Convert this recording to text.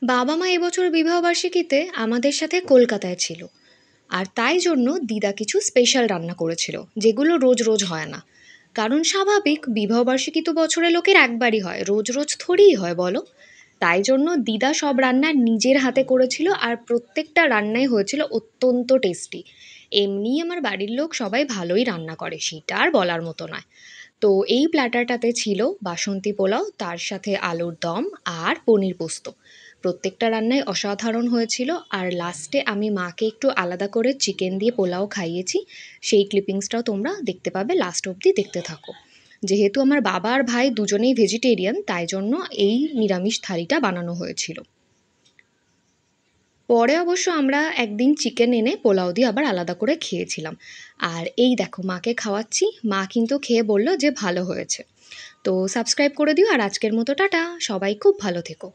বাবা মা এবছর বিবাহবার্ষিকীতে আমাদের সাথে কলকাতায় ছিল। আর তাই জন্য দিদা কিছু স্পেশাল রান্না করেছিল, যেগুলো রোজ রোজ হয় না। কারণ স্বাভাবিক, বিবাহবার্ষিকী তো বছরে লোকের একবারই হয়, রোজ রোজ থোড়িই হয় বলো। তাই জন্য দিদা সব রান্না নিজের হাতে করেছিল, আর প্রত্যেকটা রান্নাই হয়েছিল অত্যন্ত টেস্টি। এমনি আমার বাড়ির লোক সবাই ভালোই রান্না করে, সেটা আর বলার মতো নয়। তো এই প্ল্যাটারটাতে ছিল বাসন্তী পোলাও, তার সাথে আলুর দম আর পনির পোস্ত। প্রত্যেকটা রান্নাই অসাধারণ হয়েছিল। আর লাস্টে আমি মাকে একটু আলাদা করে চিকেন দিয়ে পোলাও খাইয়েছি। সেই ক্লিপিংসটাও তোমরা দেখতে পাবে, লাস্ট অবধি দেখতে থাকো। যেহেতু আমার বাবা আর ভাই দুজনেই ভেজিটেরিয়ান, তাই জন্য এই নিরামিষ থালিটা বানানো হয়েছিল। পরে অবশ্য আমরা একদিন চিকেন এনে পোলাও দিয়ে আবার আলাদা করে খেয়েছিলাম। আর এই দেখো মাকে খাওয়াচ্ছি, মা কিন্তু খেয়ে বলল যে ভালো হয়েছে। তো সাবস্ক্রাইব করে দিও, আর আজকের মতো টাটা, সবাই খুব ভালো থেকো।